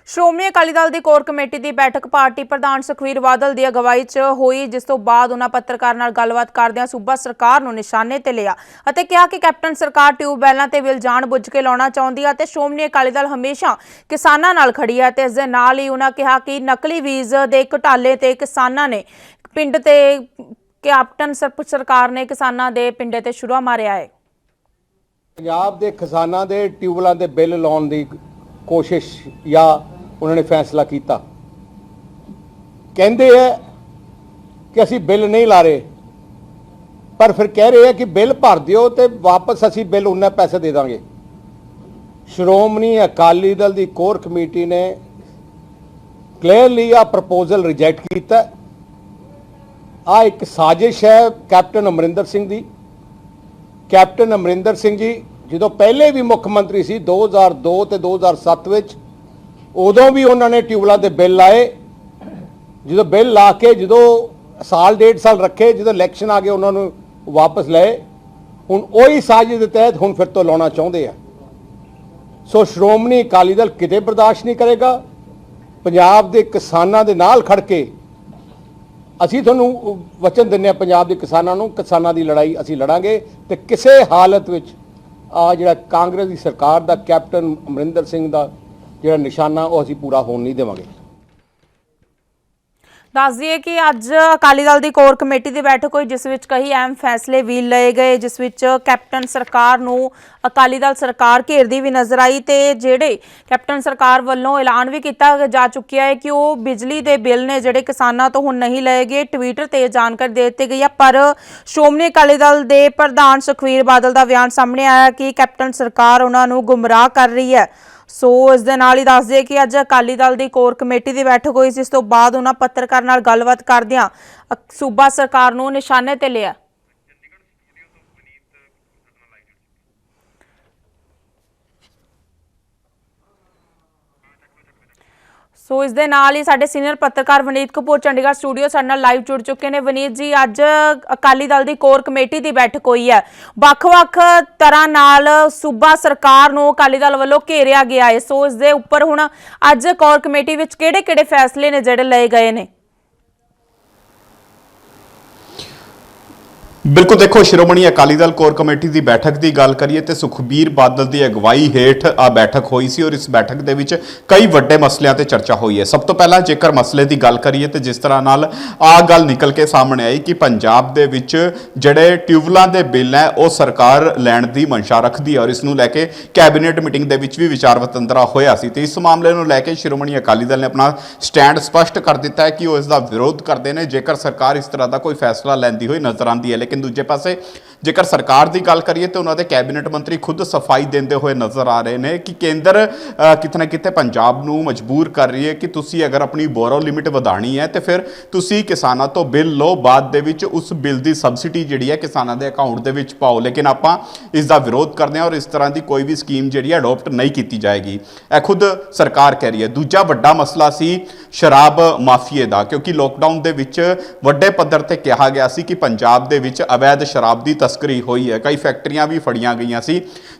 ਸ਼੍ਰੋਮਣੀ ਅਕਾਲੀ ਦਲ ਦੀ core committee ਦੀ ਬੈਠਕ party ਪ੍ਰਧਾਨ ਸੁਖਬੀਰ ਬਾਦਲ ਦੀ ਅਗਵਾਈ 'ਚ ਹੋਈ, ਜਿਸ ਤੋਂ ਬਾਅਦ ਉਹਨਾਂ ਪੱਤਰਕਾਰਾਂ ਨਾਲ ਗੱਲਬਾਤ ਕਰਦਿਆਂ ਸੂਬਾ ਸਰਕਾਰ ਨੂੰ ਨਿਸ਼ਾਨੇ ਤੇ ਲਿਆ ਅਤੇ ਕਿਹਾ ਕਿ ਕੈਪਟਨ ਸਰਕਾਰ ਟਿਊਬਵੈਲਾਂ ਤੇ ਬਿੱਲ ਜਾਣ-ਬੁੱਝ ਕੇ ਲਾਉਣਾ ਚਾਹੁੰਦੀ ਹੈ ਤੇ ਸ਼੍ਰੋਮਣੀ ਅਕਾਲੀ ਦਲ ਹਮੇਸ਼ਾ ਕਿਸਾਨਾਂ ਨਾਲ ਖੜੀ ਹੈ। ਤੇ ਇਸ ਦੇ ਨਾਲ ਹੀ ਉਹਨਾਂ ਕਿਹਾ ਕਿ ਨਕਲੀ ਬੀਜ ਦੇ ਘੁਟਾਲੇ ਤੇ ਕਿਸਾਨਾਂ ਨੇ ਪਿੰਡ ਤੇ ਕੈਪਟਨ ਸਰਕਾਰ ਨੇ ਕਿਸਾਨਾਂ ਦੇ ਪਿੰਡੇ ਤੇ ਛੁਰਾ ਮਾਰਿਆ ਹੈ। ਪੰਜਾਬ ਦੇ ਕਿਸਾਨਾਂ ਦੇ ਟਿਊਬਵੈਲਾਂ ਦੇ ਬਿੱਲ ਲਾਉਣ ਦੀ कोशिश या उन्होंने फैसला किया। कहते हैं कि असी बिल नहीं ला रहे, पर फिर कह रहे हैं कि बिल भर दिओ तो वापस असी बिल उन्ने पैसे दे देंगे। श्रोमणी अकाली दल की कोर कमेटी ने क्लीयरली आ प्रपोजल रिजेक्ट किया। आ एक साजिश है कैप्टन अमरिंदर सिंह की। कैप्टन अमरिंदर सिंह जी जो पहले भी मुख्य मंत्री सी 2002 ते 2007 विच, उदों भी उन्होंने ट्यूबवैलों के बिल लाए। जो बिल ला के जो साल 1.5 साल रखे, जो इलैक्शन आ गए उन्होंने वापस लाए। हुण उही साजिश के तहत हुण फिर तो लाना चाहते हैं। सो श्रोमणी अकाली दल किते बर्दाश्त नहीं करेगा। पंजाब के किसानों के नाल खड़ के असी तुहानूं वचन दिंदे हां, पंजाब के किसानों की लड़ाई असी लड़ांगे ते किसी हालत विच आ जिहड़ा कांग्रेस की सरकार का कैप्टन अमरिंदर सिंह का जिहड़ा निशाना वो असी पूरा होण नहीं देवांगे। दस दिए कि अज अकाली दल की कोर कमेटी की बैठक हुई, जिस विच कई अहम फैसले भी लए गए, जिस विच कैप्टन सरकार नूं अकाली दल सरकार घेरदी भी नज़र आई ते जिहड़े कैप्टन सरकार वालों ऐलान भी किया जा चुकिया है कि वो बिजली के बिल ने जिहड़े किसानां तो हुण नहीं लए गए। ट्विटर ते जानकारी दे दित्ती गई है, पर श्रोमणी अकाली दल के प्रधान सुखबीर बादल का बयान सामने आया कि कैप्टन सरकार उन्हां नूं गुमराह कर रही है। सो इस दे नाल ही दस दिए कि अज अकाली दल की कोर कमेटी की बैठक हुई, जिस तो बाद उन्होंने पत्रकार नाल गलबात करदियां सूबा सरकार नूं निशाने ते लिया। सो इस दे नाल ही साडे सीनियर पत्रकार वनीत कपूर चंडीगढ़ स्टूडियो साडे नाल लाइव जुड़ चुके हैं। वनीत जी, अज अकाली दल की कोर कमेटी की बैठक हुई है, ਵੱਖ-ਵੱਖ तरह नाल सूबा सरकार नूं अकाली दल वालों घेरिया गया है। सो इस दे उपर हुण अज कोर कमेटी विच किहड़े-किहड़े फैसले ने जिहड़े लए गए ने? बिल्कुल, देखो, श्रोमणी अकाली दल कोर कमेटी की बैठक की गल करिए तो सुखबीर बादल की अगवाई हेठ आ बैठक हुई सी और इस बैठक के विच कई वड्डे मसलियां ते चर्चा हुई है। सब तो पहला जेकर मसले की गल करिए तो जिस तरह नाल आ गल निकल के सामने आई कि पंजाब दे विच जिहड़े ट्यूबवैलों के बिल है वो सरकार लैण की मंशा रखती है और इसनूं लैके कैबिनेट मीटिंग दे विच भी विचार वतंदरा होया सी। तो इस मामले नूं लैके श्रोमणी अकाली दल ने अपना स्टैंड स्पष्ट कर दिता है कि वो इसका विरोध करते हैं जेकर सरकार इस तरह का कोई फैसला लैंदी हुई नज़र आती है। लेकिन दूजे पासे जेकर सरकार की गल करिए तो उन्होंने कैबिनेट मंत्री खुद सफाई देते हुए नज़र आ रहे हैं कि केंद्र किते ना किते पंजाब नूं मजबूर कर रही है कि तुसी अगर अपनी बोरो लिमिट वधाणी है तो फिर तुसी किसानों तो बिल लो, बाद दे विच उस बिल की सबसिडी जिहड़ी है किसानों के अकाउंट दे विच पाओ। लेकिन आपां इसका विरोध करते हैं और इस तरह की कोई भी स्कीम जिहड़ी है अडोप्ट नहीं की जाएगी, यह खुद सरकार कह रही है। दूजा वड्डा मसला सी शराब माफिए का, क्योंकि लॉकडाउन दे विच वड्डे पद्धर ते कहा गया सी कि पंजाब दे विच अवैध शराब की तस्करी हुई है। कई फैक्ट्रियां भी फड़ियां गई सी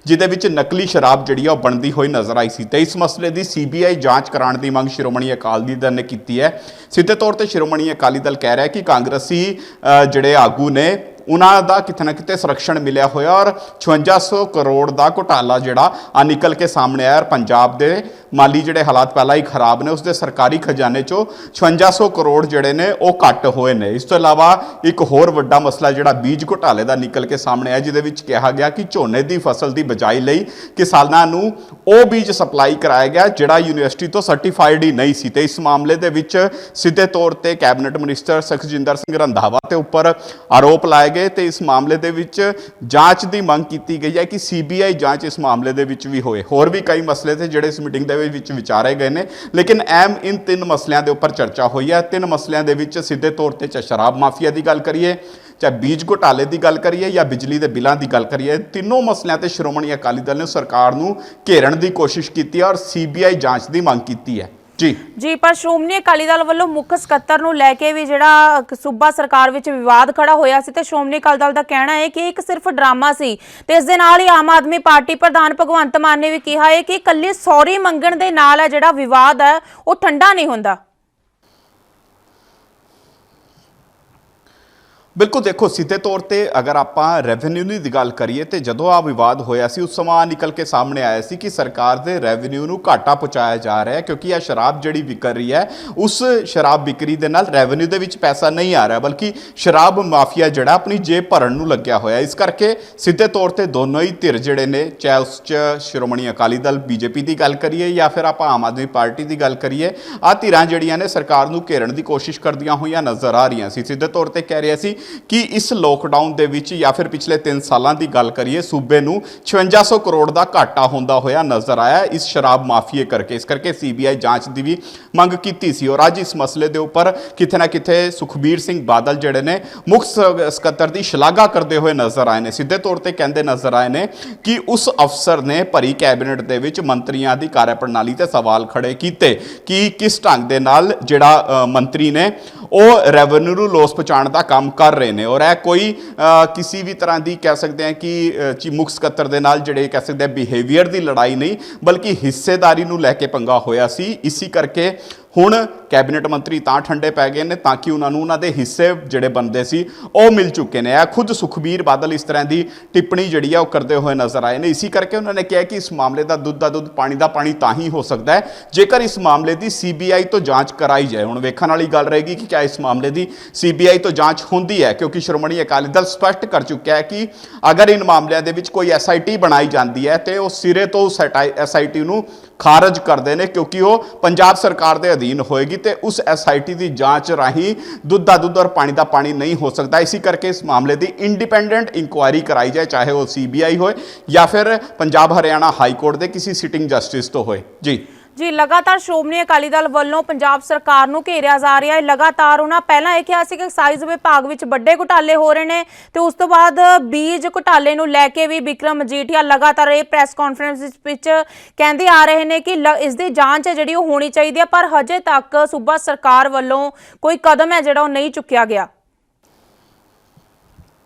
जिहदे विच नकली शराब जिहड़ी है बनती हुई नज़र आई सी। तो इस मसले की CBI जांच कराने की मंग श्रोमणी अकाली दल ने की है। सीधे तौर पर श्रोमणी अकाली दल कह रहा है कि कांग्रेसी जिहड़े आगू ने उन्हों का कितना कितने संरक्षण मिलया होया और 5600 करोड़ का घोटाला जिहड़ा आ निकल के सामने आया और पंजाब के माली जिहड़े हालात पहला ही खराब ने उसके सरकारी खजाने चो 5600 करोड़ जिहड़े ने वो घट होए ने। इस तो इलावा एक होर वड्डा मसला जिहड़ा बीज घोटाले का निकल के सामने आया, जिहदे विच कहा गया कि झोने की फसल की बिजाई लई किसानां नूं वो बीज सप्लाई कराया गया जिहड़ा यूनीवर्सिटी तो सर्टिफाइड ही नहीं सी। ते इस मामले दे विच सीधे तौर पर कैबिनेट मिनिस्टर सुखजिंदर सिंह रंधावा के उपर आरोप लाए गए। तो इस मामले दे विच जांच की मंग की गई है कि CBI जांच इस मामले दे विच भी होए। होर भी कई मसले थे जिहड़े इस मीटिंग दे विच विचारे गए ने, लेकिन अहम इन 3 मसलियां दे उपर चर्चा हुई है। 3 मसलियां दे विच सीधे तौर पर चाहे शराब माफिया की गल करिए, चाहे बीज घोटाले की गल करिए या बिजली के बिलों की गल करिए, तीनों मसलियां ते श्रोमणी अकाली दल ने सरकार नूं घेरन की कोशिश की और CBI जांच की मंग की है। ਜੀ ਪਰ ਸ਼੍ਰੋਮਣੀ ਅਕਾਲੀ ਦਲ ਵੱਲੋਂ ਮੁੱਖ ਸਕੱਤਰ ਨੂੰ ਲੈ ਕੇ ਵੀ ਜਿਹੜਾ ਸੂਬਾ ਸਰਕਾਰ ਵਿੱਚ ਵਿਵਾਦ ਖੜਾ ਹੋਇਆ ਸੀ ਤੇ ਸ਼੍ਰੋਮਣੀ ਅਕਾਲੀ ਦਲ ਦਾ ਕਹਿਣਾ ਹੈ ਕਿ ਇੱਕ ਸਿਰਫ ਡਰਾਮਾ ਸੀ ਤੇ ਇਸ ਦੇ ਨਾਲ ਹੀ ਆਮ ਆਦਮੀ ਪਾਰਟੀ ਪ੍ਰਧਾਨ ਭਗਵੰਤ ਮਾਨ ਨੇ ਵੀ ਕਿਹਾ ਹੈ ਕਿ ਇਕੱਲੀ ਸੌਰੀ ਮੰਗਣ ਦੇ ਨਾਲ ਹੈ ਜਿਹੜਾ ਵਿਵਾਦ ਹੈ ਉਹ ਠੰਡਾ ਨਹੀਂ ਹੁੰਦਾ। ਬਿਲਕੁਲ ਦੇਖੋ ਸਿੱਧੇ ਤੌਰ ਤੇ ਅਗਰ ਆਪਾਂ ਰੈਵਨਿਊ ਦੀ ਗੱਲ ਕਰੀਏ ਤੇ ਜਦੋਂ ਆ ਵਿਵਾਦ ਹੋਇਆ ਸੀ ਉਸ ਸਮਾਂ ਨਿਕਲ ਕੇ ਸਾਹਮਣੇ ਆਇਆ ਸੀ ਕਿ ਸਰਕਾਰ ਦੇ ਰੈਵਨਿਊ ਨੂੰ ਘਾਟਾ ਪਹੁੰਚਾਇਆ ਜਾ ਰਿਹਾ ਹੈ ਕਿਉਂਕਿ ਇਹ ਸ਼ਰਾਬ ਜਿਹੜੀ ਵਿਕ ਰਹੀ ਹੈ ਉਸ ਸ਼ਰਾਬ ਵਿਕਰੀ ਦੇ ਨਾਲ ਰੈਵਨਿਊ ਦੇ ਵਿੱਚ ਪੈਸਾ ਨਹੀਂ ਆ ਰਿਹਾ ਬਲਕਿ ਸ਼ਰਾਬ ਮਾਫੀਆ ਜਿਹੜਾ ਆਪਣੀ ਜੇਬ ਭਰਨ ਨੂੰ ਲੱਗਿਆ ਹੋਇਆ। ਇਸ ਕਰਕੇ ਸਿੱਧੇ ਤੌਰ ਤੇ ਦੋਨੋਂ ਹੀ ਧਿਰ ਜਿਹੜੇ ਨੇ ਚਾਹੇ ਉਸ 'ਚ ਸ਼੍ਰੋਮਣੀ ਅਕਾਲੀ ਦਲ ਬੀਜੇਪੀ ਦੀ ਗੱਲ ਕਰੀਏ ਜਾਂ ਫਿਰ ਆਪਾਂ ਆਮ ਆਦਮੀ ਪਾਰਟੀ ਦੀ ਗੱਲ ਕਰੀਏ ਆ ਧਿਰਾਂ ਜਿਹੜੀਆਂ ਨੇ ਸਰਕਾਰ ਨੂੰ ਘੇਰਨ ਦੀ ਕੋਸ਼ਿਸ਼ ਕਰਦੀਆਂ ਹੋਈਆਂ ਨਜ਼ਰ ਆ ਰਹੀਆਂ ਸੀ। ਸਿੱਧੇ ਤੌਰ ਤੇ ਕਹਿ ਰਿਹਾ ਸੀ ਕਿ ਇਸ ਲੋਕਡਾਊਨ ਦੇ ਵਿੱਚ ਜਾਂ ਫਿਰ ਪਿਛਲੇ 3 ਸਾਲਾਂ ਦੀ ਗੱਲ ਕਰੀਏ ਸੂਬੇ ਨੂੰ 5600 ਕਰੋੜ ਦਾ ਘਾਟਾ ਹੁੰਦਾ ਹੋਇਆ ਨਜ਼ਰ ਆਇਆ ਇਸ ਸ਼ਰਾਬ ਮਾਫੀਏ ਕਰਕੇ। ਇਸ ਕਰਕੇ ਸੀਬੀਆਈ ਜਾਂਚ ਦੀ ਵੀ ਮੰਗ ਕੀਤੀ ਸੀ ਔਰ ਅੱਜ ਇਸ ਮਸਲੇ ਦੇ ਉੱਪਰ ਕਿਤੇ ਨਾ ਕਿਤੇ ਸੁਖਬੀਰ ਸਿੰਘ ਬਾਦਲ ਜਿਹੜੇ ਨੇ ਮੁੱਖ ਸਕੱਤਰ ਦੀ ਸ਼ਲਾਘਾ ਕਰਦੇ ਹੋਏ ਨਜ਼ਰ ਆਏ ਨੇ। ਸਿੱਧੇ ਤੌਰ ਤੇ ਕਹਿੰਦੇ ਨਜ਼ਰ ਆਏ ਨੇ ਕਿ ਉਸ ਅਫਸਰ ਨੇ ਭਰੀ ਕੈਬਨਿਟ ਦੇ ਵਿੱਚ ਮੰਤਰੀਆਂ ਦੀ ਕਾਰਜਪ੍ਰਣਾਲੀ ਤੇ ਸਵਾਲ ਖੜੇ ਕੀਤੇ ਕਿ ਕਿਸ ਢੰਗ ਦੇ ਨਾਲ ਜਿਹੜਾ ਮੰਤਰੀ ਨੇ ਉਹ ਰੈਵਨਿਊ ਨੂੰ ਲੋਸ ਪਹੁੰਚਾਉਣ ਦਾ ਕੰਮ ਕਰ ਰਹੇ ਨੇ ਔਰ ਇਹ ਕੋਈ ਕਿਸੇ ਵੀ ਤਰ੍ਹਾਂ ਦੀ ਕਹਿ ਸਕਦੇ ਹਾਂ ਕਿ ਮੁੱਖ ਸਕੱਤਰ ਦੇ ਨਾਲ ਜਿਹੜੇ ਕਹਿ ਸਕਦੇ ਆ ਬਿਹੇਵੀਅਰ ਦੀ ਲੜਾਈ ਨਹੀਂ ਬਲਕਿ ਹਿੱਸੇਦਾਰੀ ਨੂੰ ਲੈ ਕੇ ਪੰਗਾ ਹੋਇਆ ਸੀ। ਇਸੇ ਕਰਕੇ ਹੁਣ ਕੈਬਨਿਟ ਮੰਤਰੀ ਤਾਂ ਠੰਡੇ ਪੈ ਗਏ ਨੇ ਤਾਂ ਕਿ ਉਹਨਾਂ ਨੂੰ ਉਹਨਾਂ ਦੇ ਹਿੱਸੇ ਜਿਹੜੇ ਬਣਦੇ ਸੀ ਉਹ ਮਿਲ ਚੁੱਕੇ ਨੇ। ਇਹ ਖੁਦ ਸੁਖਬੀਰ ਬਾਦਲ ਇਸ ਤਰ੍ਹਾਂ ਦੀ ਟਿੱਪਣੀ ਜਿਹੜੀ ਆ ਉਹ ਕਰਦੇ ਹੋਏ ਨਜ਼ਰ ਆਏ ਨੇ। ਇਸੇ ਕਰਕੇ ਉਹਨਾਂ ਨੇ ਕਿਹਾ ਕਿ ਇਸ ਮਾਮਲੇ ਦਾ ਦੁੱਧ ਪਾਣੀ ਦਾ ਪਾਣੀ ਤਾਂ ਹੀ ਹੋ ਸਕਦਾ ਹੈ ਜੇਕਰ ਇਸ ਮਾਮਲੇ ਦੀ ਸੀਬੀਆਈ ਤੋਂ ਜਾਂਚ ਕਰਾਈ ਜਾਏ। ਹੁਣ ਵੇਖਣ ਵਾਲੀ ਗੱਲ ਰਹੇਗੀ ਕਿ ਕਿਆ ਇਸ ਮਾਮਲੇ ਦੀ ਸੀਬੀਆਈ ਤੋਂ ਜਾਂਚ ਹੁੰਦੀ ਹੈ ਕਿਉਂਕਿ ਸ਼੍ਰੋਮਣੀ ਅਕਾਲੀ ਦਲ ਸਪਸ਼ਟ ਕਰ ਚੁੱਕਿਆ ਹੈ ਕਿ ਅਗਰ ਇਨ ਮਾਮਲਿਆਂ ਦੇ ਵਿੱਚ ਕੋਈ ਐਸਆਈਟੀ ਬਣਾਈ ਜਾਂਦੀ ਹੈ ਤੇ ਉਹ ਸਿਰੇ ਤੋਂ ਉਸ ਐਸਆਈਟੀ ਨੂੰ ਖਾਰਜ ਕਰਦੇ ਨੇ ਕਿਉਂਕਿ ਉਹ ਪੰਜਾਬ ਸਰਕਾਰ ਦੇ ਅਧੀਨ ਹੋਏਗੀ ਤੇ ਉਸ ਐਸਆਈਟੀ ਦੀ ਜਾਂਚ ਰਾਹੀਂ ਦੁੱਧ ਦਾ ਦੁੱਧ ਔਰ ਪਾਣੀ ਦਾ ਪਾਣੀ ਨਹੀਂ ਹੋ ਸਕਦਾ। ਇਸੇ ਕਰਕੇ ਇਸ ਮਾਮਲੇ ਦੀ ਇੰਡੀਪੈਂਡੈਂਟ ਇਨਕੁਆਇਰੀ ਕਰਾਈ ਜਾਏ ਚਾਹੇ ਉਹ ਸੀਬੀਆਈ ਹੋਏ ਜਾਂ ਫਿਰ ਪੰਜਾਬ ਹਰਿਆਣਾ ਹਾਈ ਕੋਰਟ ਦੇ ਕਿਸੇ ਸਿਟਿੰਗ ਜਸਟਿਸ ਤੋਂ ਹੋਏ। ਜੀ ਲਗਾਤਾਰ ਸ਼੍ਰੋਮਣੀ ਅਕਾਲੀ ਦਲ ਵੱਲੋਂ ਪੰਜਾਬ ਸਰਕਾਰ ਨੂੰ ਘੇਰਿਆ ਜਾ ਰਿਹਾ ਹੈ। ਲਗਾਤਾਰ ਉਹਨਾਂ ਪਹਿਲਾਂ ਇਹ ਕਿਹਾ ਸੀ ਕਿ ਐਕਸਾਈਜ਼ ਵਿਭਾਗ ਵਿੱਚ ਵੱਡੇ ਘੁਟਾਲੇ ਹੋ ਰਹੇ ਨੇ ਤੇ ਉਸ ਤੋਂ ਬਾਅਦ ਬੀਜ ਘੁਟਾਲੇ ਨੂੰ ਲੈ ਕੇ ਵੀ ਬਿਕਰਮ ਮਜੀਠੀਆ ਲਗਾਤਾਰ ਇਹ ਪ੍ਰੈਸ ਕਾਨਫਰੰਸ ਵਿੱਚ ਕਹਿੰਦੇ ਆ ਰਹੇ ਨੇ ਕਿ ਇਸ ਦੀ ਜਾਂਚ ਹੈ ਜਿਹੜੀ ਉਹ ਹੋਣੀ ਚਾਹੀਦੀ ਹੈ ਪਰ ਹਜੇ ਤੱਕ ਸੂਬਾ ਸਰਕਾਰ ਵੱਲੋਂ ਕੋਈ ਕਦਮ ਹੈ ਜਿਹੜਾ ਉਹ ਨਹੀਂ ਚੁੱਕਿਆ ਗਿਆ।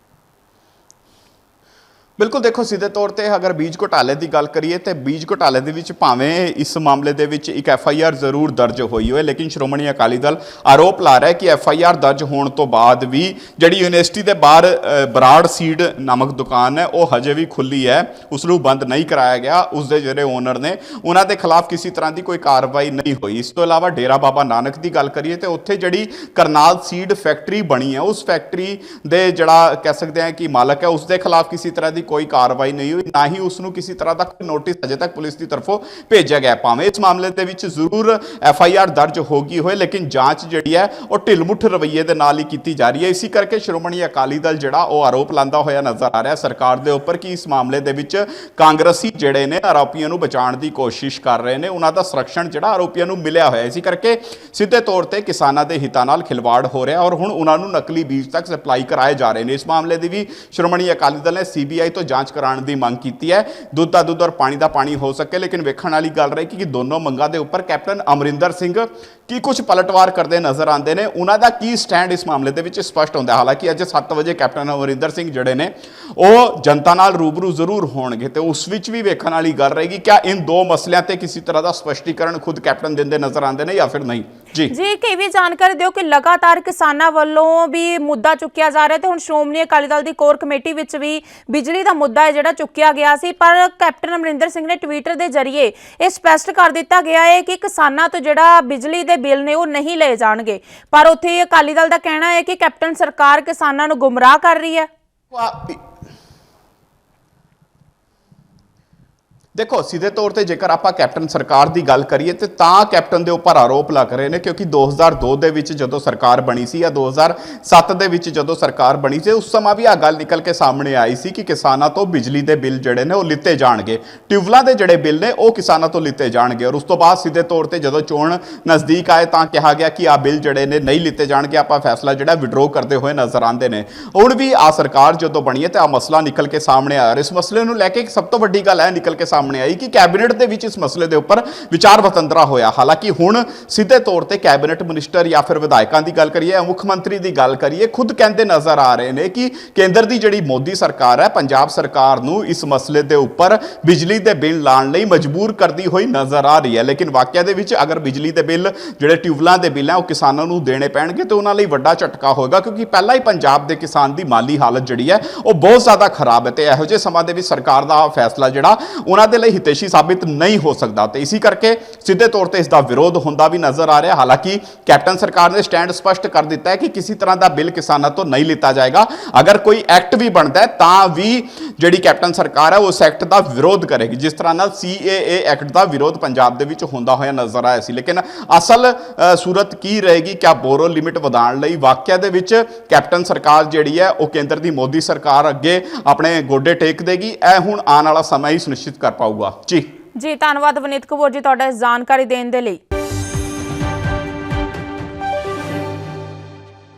ਬਿਲਕੁਲ ਦੇਖੋ ਸਿੱਧੇ ਤੌਰ ਤੇ ਅਗਰ ਬੀਜ ਘੁਟਾਲੇ ਦੀ ਗੱਲ ਕਰੀਏ ਤੇ ਬੀਜ ਘੁਟਾਲੇ ਦੇ ਵਿੱਚ ਭਾਵੇਂ ਇਸ ਮਾਮਲੇ ਦੇ ਵਿੱਚ ਇੱਕ ਐਫਆਈਆਰ ਜ਼ਰੂਰ ਦਰਜ ਹੋਈ ਹੋਏ ਲੇਕਿਨ ਸ਼੍ਰੋਮਣੀ ਅਕਾਲੀ ਦਲ ਆਰੋਪ ਲਾ ਰਿਹਾ ਹੈ ਕਿ ਐਫਆਈਆਰ ਦਰਜ ਹੋਣ ਤੋਂ ਬਾਅਦ ਵੀ ਜਿਹੜੀ ਯੂਨੀਵਰਸਿਟੀ ਦੇ ਬਾਹਰ ਬਰਾੜ ਸੀਡ ਨਾਮਕ ਦੁਕਾਨ ਹੈ ਉਹ ਹਜੇ ਵੀ ਖੁੱਲੀ ਹੈ ਉਸ ਨੂੰ ਬੰਦ ਨਹੀਂ ਕਰਾਇਆ ਗਿਆ। ਉਸ ਦੇ ਜਿਹੜੇ ਓਨਰ ਨੇ ਉਹਨਾਂ ਦੇ ਖਿਲਾਫ ਕਿਸੇ ਤਰ੍ਹਾਂ ਦੀ ਕੋਈ ਕਾਰਵਾਈ ਨਹੀਂ ਹੋਈ। ਇਸ ਤੋਂ ਇਲਾਵਾ ਡੇਰਾ ਬਾਬਾ ਨਾਨਕ ਦੀ ਗੱਲ ਕਰੀਏ ਤੇ ਉੱਥੇ ਜਿਹੜੀ ਕਰਨਾਲ ਸੀਡ ਫੈਕਟਰੀ ਬਣੀ ਹੈ ਉਸ ਫੈਕਟਰੀ ਦੇ ਜਿਹੜਾ ਕਹਿ ਸਕਦੇ ਹਾਂ ਕਿ ਮਾਲਕ ਹੈ ਉਸ ਦੇ ਖਿਲਾਫ ਕਿਸੇ ਤਰ੍ਹਾਂ ਦੀ ਕੋਈ ਕਾਰਵਾਈ ਨਹੀਂ ਹੋਈ ਨਾ ਹੀ ਉਸ ਨੂੰ ਕਿਸੇ ਤਰ੍ਹਾਂ ਦਾ ਕੋਈ ਨੋਟਿਸ ਅਜੇ ਤੱਕ ਪੁਲਿਸ ਦੀ ਤਰਫੋਂ ਭੇਜਿਆ ਗਿਆ। ਭਾਵੇਂ ਇਸ ਮਾਮਲੇ ਦੇ ਵਿੱਚ ਜ਼ਰੂਰ ਐਫਆਈਆਰ ਦਰਜ ਹੋ ਗਈ ਹੋਏ ਲੇਕਿਨ ਜਾਂਚ ਜਿਹੜੀ ਹੈ ਉਹ ਢਿਲਮੁੱਠ ਰਵੱਈਏ ਦੇ ਨਾਲ ਹੀ ਕੀਤੀ ਜਾ ਰਹੀ ਹੈ। ਇਸੇ ਕਰਕੇ ਸ਼੍ਰੋਮਣੀ ਅਕਾਲੀ ਦਲ ਜਿਹੜਾ ਉਹ ਆਰੋਪ ਲਾਉਂਦਾ ਹੋਇਆ ਨਜ਼ਰ ਆ ਰਿਹਾ ਸਰਕਾਰ ਦੇ ਉੱਪਰ ਕਿ ਇਸ ਮਾਮਲੇ ਦੇ ਵਿੱਚ ਕਾਂਗਰਸੀ ਜਿਹੜੇ ਨੇ ਆਰੋਪੀਆਂ ਨੂੰ ਬਚਾਉਣ ਦੀ ਕੋਸ਼ਿਸ਼ ਕਰ ਰਹੇ ਨੇ ਉਹਨਾਂ ਦਾ ਸੰਰਕਸ਼ਣ ਜਿਹੜਾ ਆਰੋਪੀਆਂ ਨੂੰ ਮਿਲਿਆ ਹੋਇਆ। ਇਸੇ ਕਰਕੇ ਸਿੱਧੇ ਤੌਰ ਤੇ ਕਿਸਾਨਾਂ ਦੇ ਹਿੱਤਾਂ ਨਾਲ ਖਿਲਵਾੜ ਹੋ ਰਿਹਾ ਔਰ ਹੁਣ ਉਹਨਾਂ ਨੂੰ ਨਕਲੀ ਬੀਜ ਤੱਕ ਸਪਲਾਈ ਕਰਾਏ ਜਾ ਰਹੇ ਨੇ। ਇਸ ਮਾਮਲੇ ਦੀ ਵੀ ਸ਼੍ਰੋਮਣੀ ਅਕਾਲੀ ਦਲ ਨੇ ਸੀਬੀਆਈ ਤੋਂ ਜਾਂਚ ਕਰਾਉਣ ਦੀ ਮੰਗ ਕੀਤੀ ਹੈ। ਦੁੱਧ ਦਾ ਦੁੱਧ ਔਰ ਪਾਣੀ ਦਾ ਪਾਣੀ ਹੋ ਸਕੇ ਲੇਕਿਨ ਵੇਖਣ ਵਾਲੀ ਗੱਲ ਰਹੀ ਕਿ ਦੋਨੋਂ ਮੰਗਾਂ ਦੇ ਉੱਪਰ ਕੈਪਟਨ ਅਮਰਿੰਦਰ ਸਿੰਘ ਕੀ ਕੁਝ ਪਲਟਵਾਰ ਕਰਦੇ ਨਜ਼ਰ ਆਉਂਦੇ ਨੇ ਉਹਨਾਂ ਦਾ ਕੀ ਸਟੈਂਡ ਇਸ ਮਾਮਲੇ ਦੇ ਵਿੱਚ ਸਪਸ਼ਟ ਹੁੰਦਾ। ਹਾਲਾਂਕਿ ਅੱਜ 7 ਵਜੇ ਕੈਪਟਨ ਅਮਰਿੰਦਰ ਸਿੰਘ ਜਿਹੜੇ ਨੇ ਉਹ ਜਨਤਾ ਨਾਲ ਰੂਬਰੂ ਜ਼ਰੂਰ ਹੋਣਗੇ ਤੇ ਉਸ ਵਿੱਚ ਵੀ ਵੇਖਣ ਵਾਲੀ ਗੱਲ ਰਹੇਗੀ ਕਿ ਇਨ ਦੋ ਮਸਲਿਆਂ ਤੇ ਕਿਸੇ ਤਰ੍ਹਾਂ ਦਾ ਸਪਸ਼ਟੀਕਰਨ ਖੁਦ ਕੈਪਟਨ ਦਿੰਦੇ ਨਜ਼ਰ ਆਉਂਦੇ ਨੇ ਜਾਂ ਫਿਰ ਨਹੀਂ। ਜੀ ਇਹ ਵੀ ਜਾਣਕਾਰੀ ਦਿਓ ਕਿ ਲਗਾਤਾਰ ਕਿਸਾਨਾਂ ਵੱਲੋਂ ਵੀ ਮੁੱਦਾ ਚੁੱਕਿਆ ਜਾ ਰਿਹਾ ਤੇ ਹੁਣ ਸ਼੍ਰੋਮਣੀ ਅਕਾਲੀ ਦਲ ਦੀ ਕੋਰ ਕਮੇਟੀ ਵਿੱਚ ਵੀ ਬਿਜਲੀ ਦਾ ਮੁੱਦਾ ਹੈ ਜਿਹੜਾ ਚੁੱਕਿਆ ਗਿਆ ਸੀ ਪਰ ਕੈਪਟਨ ਅਮਰਿੰਦਰ ਸਿੰਘ ਨੇ ਟਵਿੱਟਰ ਦੇ ਜ਼ਰੀਏ ਇਹ ਸਪਸ਼ਟ ਕਰ ਦਿੱਤਾ ਗਿਆ ਹੈ ਕਿ ਕਿਸਾਨਾਂ ਤੋਂ ਜਿਹੜਾ ਬਿਜਲੀ ਦੇ ਬਿੱਲ ਨੇ ਉਹ ਨਹੀਂ ਲਏ ਜਾਣਗੇ ਪਰ ਉੱਥੇ ਅਕਾਲੀ ਦਲ ਦਾ ਕਹਿਣਾ ਹੈ ਕਿ ਕੈਪਟਨ ਸਰਕਾਰ ਕਿਸਾਨਾਂ ਨੂੰ ਗੁੰਮਰਾਹ ਕਰ ਰਹੀ ਹੈ। ਦੇਖੋ ਸਿੱਧੇ ਤੌਰ ਤੇ ਜੇਕਰ ਆਪਾਂ ਕੈਪਟਨ ਸਰਕਾਰ ਦੀ ਗੱਲ ਕਰੀਏ ਤੇ ਤਾਂ ਕੈਪਟਨ ਦੇ ਉੱਪਰ ਆਰੋਪ ਲੱਗ ਰਹੇ ਨੇ ਕਿਉਂਕਿ 2002 ਦੇ ਵਿੱਚ ਜਦੋਂ ਸਰਕਾਰ ਬਣੀ ਸੀ ਜਾਂ 2007 ਦੇ ਵਿੱਚ ਜਦੋਂ ਸਰਕਾਰ ਬਣੀ ਸੀ ਉਸ ਸਮਾਂ ਵੀ ਆ ਗੱਲ ਨਿਕਲ ਕੇ ਸਾਹਮਣੇ ਆਈ ਸੀ ਕਿ ਕਿਸਾਨਾਂ ਤੋਂ ਬਿਜਲੀ ਦੇ ਬਿੱਲ ਜਿਹੜੇ ਨੇ ਉਹ ਲਿੱਤੇ ਜਾਣਗੇ ਟਿਊਬਲਾਂ ਦੇ ਜਿਹੜੇ ਬਿੱਲ ਨੇ ਉਹ ਕਿਸਾਨਾਂ ਤੋਂ ਲਿੱਤੇ ਜਾਣਗੇ ਔਰ ਉਸ ਤੋਂ ਬਾਅਦ ਸਿੱਧੇ ਤੌਰ ਤੇ ਜਦੋਂ ਚੋਣ ਨਜ਼ਦੀਕ ਆਏ ਤਾਂ ਕਿਹਾ ਗਿਆ ਕਿ ਆ ਬਿੱਲ ਜਿਹੜੇ ਨੇ ਨਹੀਂ ਲਿੱਤੇ ਜਾਣਗੇ ਆਪਾਂ ਫੈਸਲਾ ਜਿਹੜਾ ਵਿਡਰੋ ਕਰਦੇ ਹੋਏ ਨਜ਼ਰ ਆਉਂਦੇ ਨੇ। ਹੁਣ ਵੀ ਆ ਸਰਕਾਰ ਜਦੋਂ ਬਣੀ ਹੈ ਤੇ ਆ ਮਸਲਾ ਨਿਕਲ ਕੇ ਸਾਹਮਣੇ ਆਇਆ ਔਰ ਇਸ ਮਸਲੇ ਨੂੰ ਲੈ ਕੇ ਸਭ ਤੋਂ ਵੱਡੀ ਗੱਲ ਹੈ ਨਿਕਲ ਕੇ ਸਾਹਮਣੇ ਸਾਹਮਣੇ ਆਈ ਕਿ ਕੈਬਨਿਟ ਦੇ ਵਿੱਚ ਇਸ ਮਸਲੇ ਦੇ ਉੱਪਰ ਵਿਚਾਰ ਵਟਾਂਦਰਾ ਹੋਇਆ। ਹਾਲਾਂਕਿ ਹੁਣ ਸਿੱਧੇ ਤੌਰ ਤੇ ਕੈਬਨਿਟ ਮਿਨਿਸਟਰ ਜਾਂ ਫਿਰ ਵਿਧਾਇਕਾਂ ਦੀ ਗੱਲ ਕਰੀਏ, ਮੁੱਖ ਮੰਤਰੀ ਦੀ ਗੱਲ ਕਰੀਏ, ਖੁਦ ਕਹਿੰਦੇ ਨਜ਼ਰ ਆ ਰਹੇ ਨੇ ਕਿ ਕੇਂਦਰ ਦੀ ਜਿਹੜੀ ਮੋਦੀ ਸਰਕਾਰ ਹੈ ਪੰਜਾਬ ਸਰਕਾਰ ਨੂੰ ਇਸ ਮਸਲੇ ਦੇ ਉੱਪਰ ਬਿਜਲੀ ਦੇ ਬਿੱਲ ਲਾਉਣ ਲਈ ਮਜਬੂਰ ਕਰਦੀ ਹੋਈ ਨਜ਼ਰ ਆ ਰਹੀ ਹੈ। ਲੇਕਿਨ ਵਾਕਿਆ ਦੇ ਵਿੱਚ ਅਗਰ ਬਿਜਲੀ ਦੇ ਬਿੱਲ ਜਿਹੜੇ ਟਿਊਬਲਾਂ ਦੇ ਬਿੱਲ ਹੈ ਉਹ ਕਿਸਾਨਾਂ ਨੂੰ ਦੇਣੇ ਪੈਣਗੇ ਤੇ ਉਹਨਾਂ ਲਈ ਵੱਡਾ ਝਟਕਾ ਹੋਏਗਾ, ਕਿਉਂਕਿ ਪਹਿਲਾਂ ਹੀ ਪੰਜਾਬ ਦੇ ਕਿਸਾਨ ਦੀ ਮਾਲੀ ਹਾਲਤ ਜਿਹੜੀ ਹੈ ਉਹ ਬਹੁਤ ਜ਼ਿਆਦਾ ਖਰਾਬ ਹੈ ਤੇ ਇਹੋ ਜਿਹੇ ਸਮਾਂ ਦੇ ਵਿੱਚ ਸਰਕਾਰ ਦਾ ਫੈਸਲਾ ਜਿਹੜਾ ਉਹਨਾਂ ਦੇ ਲਈ ਹਿਤੈਸ਼ੀ ਸਾਬਿਤ ਨਹੀਂ ਹੋ ਸਕਦਾ ਤੇ ਇਸੇ ਕਰਕੇ ਸਿੱਧੇ ਤੌਰ ਤੇ ਇਸ ਦਾ ਵਿਰੋਧ ਹੁੰਦਾ ਵੀ ਨਜ਼ਰ ਆ ਰਿਹਾ। ਹਾਲਾਂਕਿ ਕੈਪਟਨ ਸਰਕਾਰ ਨੇ ਸਟੈਂਡ ਸਪਸ਼ਟ ਕਰ ਦਿੱਤਾ ਹੈ ਕਿ ਕਿਸੇ ਤਰ੍ਹਾਂ ਦਾ ਬਿੱਲ ਕਿਸਾਨਾਂ ਤੋਂ ਨਹੀਂ ਲਿੱਤਾ ਜਾਏਗਾ। ਅਗਰ ਕੋਈ ਐਕਟ ਵੀ ਬਣਦਾ ਹੈ ਤਾਂ ਵੀ ਜਿਹੜੀ ਕੈਪਟਨ ਸਰਕਾਰ ਹੈ ਉਸ ਐਕਟ ਦਾ ਵਿਰੋਧ ਕਰੇਗੀ, ਜਿਸ ਤਰ੍ਹਾਂ ਨਾਲ CAA ਐਕਟ ਦਾ ਵਿਰੋਧ ਪੰਜਾਬ ਦੇ ਵਿੱਚ ਹੁੰਦਾ ਹੋਇਆ ਨਜ਼ਰ ਆਇਆ ਸੀ। ਲੇਕਿਨ ਅਸਲ ਸੂਰਤ ਕੀ ਰਹੇਗੀ? ਕਿਆ ਬੋਰੋ ਲਿਮਿਟ ਵਧਾਉਣ ਲਈ ਵਾਕਿਆ ਦੇ ਵਿੱਚ ਕੈਪਟਨ ਸਰਕਾਰ ਜਿਹੜੀ ਹੈ ਉਹ ਕੇਂਦਰ ਦੀ ਮੋਦੀ ਸਰਕਾਰ ਅੱਗੇ ਆਪਣੇ ਗੋਡੇ ਟੇਕ ਦੇਗੀ? ਇਹ ਹੁਣ ਆਉਣ ਵਾਲਾ ਸਮਾਂ ਹੀ ਸੁਨਿਸ਼ਚਿਤ ਕਰ ਪਾਊਗਾ। ਜੀ ਧੰਨਵਾਦ ਵਨੀਤ ਕਪੂਰ ਜੀ ਤੁਹਾਡਾ ਇਸ ਜਾਣਕਾਰੀ ਦੇਣ ਦੇ ਲਈ।